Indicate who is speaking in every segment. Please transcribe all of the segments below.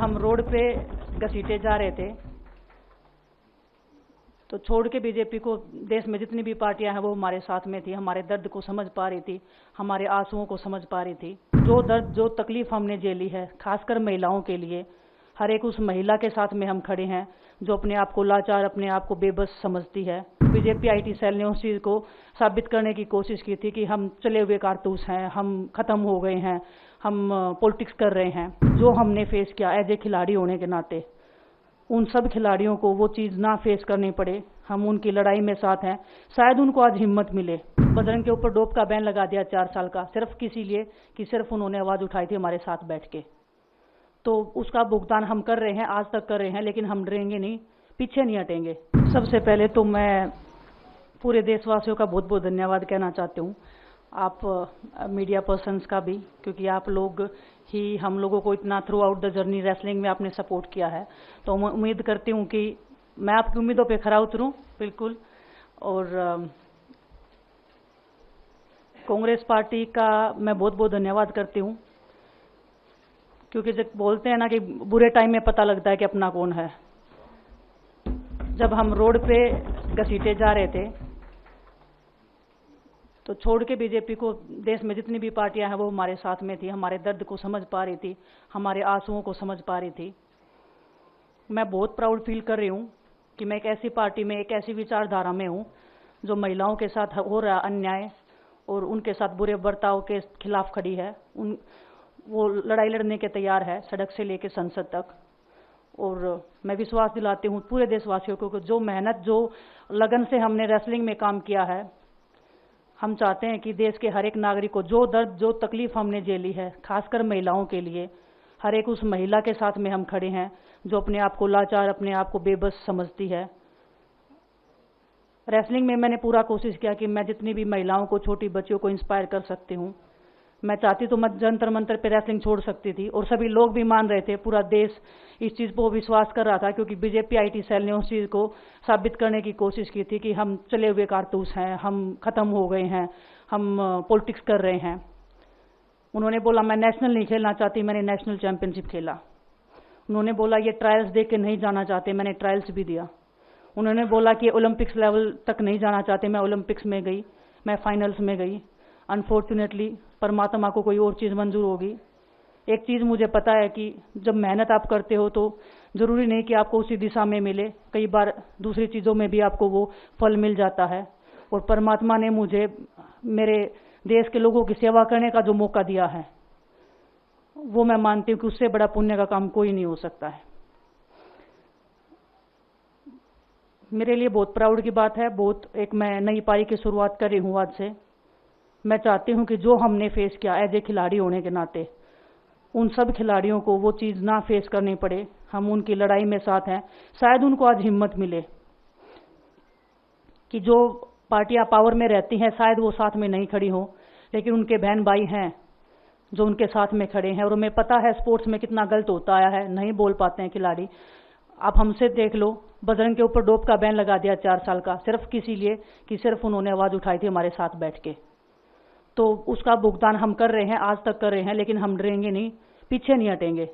Speaker 1: हम रोड पे घसीटे जा रहे थे तो छोड़ के बीजेपी को देश में जितनी भी पार्टियां हैं वो हमारे साथ में थी, हमारे दर्द को समझ पा रही थी, हमारे आंसुओं को समझ पा रही थी। जो दर्द जो तकलीफ हमने झेली है खासकर महिलाओं के लिए, हर एक उस महिला के साथ में हम खड़े हैं जो अपने आप को लाचार, अपने आप को बेबस समझती है। बीजेपी आईटी सेल ने उस चीज़ को साबित करने की कोशिश की थी कि हम चले हुए कारतूस हैं, हम ख़त्म हो गए हैं, हम पॉलिटिक्स कर रहे हैं। जो हमने फेस किया एज ए खिलाड़ी होने के नाते, उन सब खिलाड़ियों को वो चीज़ ना फेस करनी पड़े, हम उनकी लड़ाई में साथ हैं। शायद उनको आज हिम्मत मिले। बजरंग के ऊपर डोप का बैन लगा दिया 4 साल का, सिर्फ किसी लिए कि सिर्फ उन्होंने आवाज़ उठाई थी हमारे साथ बैठ के। तो उसका भुगतान हम कर रहे हैं, आज तक कर रहे हैं, लेकिन हम डरेंगे नहीं, पीछे नहीं हटेंगे। सबसे पहले तो मैं पूरे देशवासियों का बहुत बहुत धन्यवाद कहना चाहती हूँ, आप मीडिया पर्सन्स का भी, क्योंकि आप लोग ही हम लोगों को इतना through out the journey wrestling में आपने सपोर्ट किया है। तो मैं उम्मीद करती हूँ कि मैं आपकी उम्मीदों पे खरा उतरूँ बिल्कुल। और कांग्रेस पार्टी का मैं बहुत बहुत धन्यवाद करती हूँ, क्योंकि जब बोलते हैं ना कि बुरे टाइम में पता लगता है कि अपना कौन है। जब हम रोड पे घसीटे जा रहे थे तो छोड़ के बीजेपी को देश में जितनी भी पार्टियां हैं वो हमारे साथ में थी, हमारे दर्द को समझ पा रही थी, हमारे आंसुओं को समझ पा रही थी। मैं बहुत प्राउड फील कर रही हूँ कि मैं एक ऐसी पार्टी में, एक ऐसी विचारधारा में हूँ जो महिलाओं के साथ हो रहा अन्याय और उनके साथ बुरे बर्ताव के खिलाफ खड़ी है। वो लड़ाई लड़ने के तैयार है, सड़क से लेकर संसद तक। और मैं विश्वास दिलाती हूँ पूरे देशवासियों को कि जो मेहनत, जो लगन से हमने रेसलिंग में काम किया है, हम चाहते हैं कि देश के हर एक नागरिक को जो दर्द, जो तकलीफ हमने झेली है खासकर महिलाओं के लिए, हर एक उस महिला के साथ में हम खड़े हैं जो अपने आप को लाचार, अपने आप को बेबस समझती है। रेसलिंग में मैंने पूरा कोशिश किया कि मैं जितनी भी महिलाओं को, छोटी बच्चियों को इंस्पायर कर सकती हूँ। मैं चाहती तो मैं जंतर मंतर पे रेसलिंग छोड़ सकती थी, और सभी लोग भी मान रहे थे, पूरा देश इस चीज़ को विश्वास कर रहा था, क्योंकि बीजेपी आईटी सेल ने उस चीज़ को साबित करने की कोशिश की थी कि हम चले हुए कारतूस हैं, हम ख़त्म हो गए हैं, हम पॉलिटिक्स कर रहे हैं। उन्होंने बोला मैं नेशनल नहीं खेलना चाहती, मैंने नेशनल चैंपियनशिप खेला। उन्होंने बोला ये ट्रायल्स दे के नहीं जाना चाहते, मैंने ट्रायल्स भी दिया। उन्होंने बोला कि ओलंपिक्स लेवल तक नहीं जाना चाहते, मैं ओलंपिक्स में गई, मैं फाइनल्स में गई। अनफॉर्चुनेटली परमात्मा को कोई और चीज़ मंजूर होगी। एक चीज़ मुझे पता है कि जब मेहनत आप करते हो तो ज़रूरी नहीं कि आपको उसी दिशा में मिले, कई बार दूसरी चीज़ों में भी आपको वो फल मिल जाता है। और परमात्मा ने मुझे मेरे देश के लोगों की सेवा करने का जो मौका दिया है, वो मैं मानती हूँ कि उससे बड़ा पुण्य का काम कोई नहीं हो सकता है। मेरे लिए बहुत प्राउड की बात है, बहुत एक मैं नई पारी की शुरुआत कर रही हूँ आज से। मैं चाहती हूँ कि जो हमने फेस किया एज ए खिलाड़ी होने के नाते, उन सब खिलाड़ियों को वो चीज़ ना फेस करनी पड़े, हम उनकी लड़ाई में साथ हैं। शायद उनको आज हिम्मत मिले कि जो पार्टियां पावर में रहती हैं शायद वो साथ में नहीं खड़ी हों, लेकिन उनके बहन भाई हैं जो उनके साथ में खड़े हैं। और हमें पता है स्पोर्ट्स में कितना गलत होता आया है, नहीं बोल पाते हैं खिलाड़ी। आप हमसे देख लो, बजरंग के ऊपर डोप का बैन लगा दिया 4 साल का, सिर्फ किसी लिए कि सिर्फ उन्होंने आवाज़ उठाई थी हमारे साथ बैठ के। तो उसका भुगतान हम कर रहे हैं, आज तक कर रहे हैं, लेकिन हम डरेंगे नहीं, पीछे नहीं हटेंगे।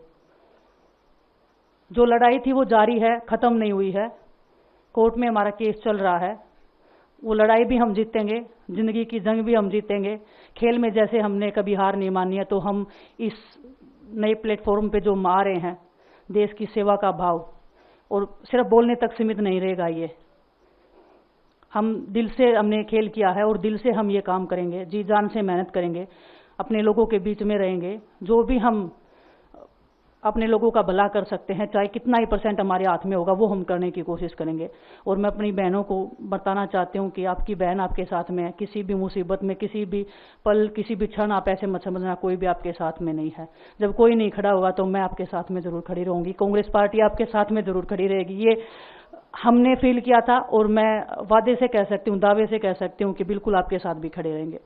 Speaker 1: जो लड़ाई थी वो जारी है, ख़त्म नहीं हुई है। कोर्ट में हमारा केस चल रहा है, वो लड़ाई भी हम जीतेंगे, ज़िंदगी की जंग भी हम जीतेंगे। खेल में जैसे हमने कभी हार नहीं मानी है, तो हम इस नए प्लेटफॉर्म पे जो आ रहे हैं, देश की सेवा का भाव, और सिर्फ बोलने तक सीमित नहीं रहेगा ये। हम दिल से हमने खेल किया है और दिल से हम ये काम करेंगे, जी जान से मेहनत करेंगे, अपने लोगों के बीच में रहेंगे। जो भी हम अपने लोगों का भला कर सकते हैं, चाहे कितना ही % हमारे हाथ में होगा, वो हम करने की कोशिश करेंगे। और मैं अपनी बहनों को बताना चाहती हूँ कि आपकी बहन आपके साथ में है, किसी भी मुसीबत में, किसी भी पल, किसी भी क्षण आप ऐसे मत समझना कोई भी आपके साथ में नहीं है। जब कोई नहीं खड़ा होगा तो मैं आपके साथ में ज़रूर खड़ी रहूँगी, कांग्रेस पार्टी आपके साथ में ज़रूर खड़ी रहेगी। ये हमने फील किया था, और मैं वादे से कह सकती हूँ, दावे से कह सकती हूँ कि बिल्कुल आपके साथ भी खड़े रहेंगे।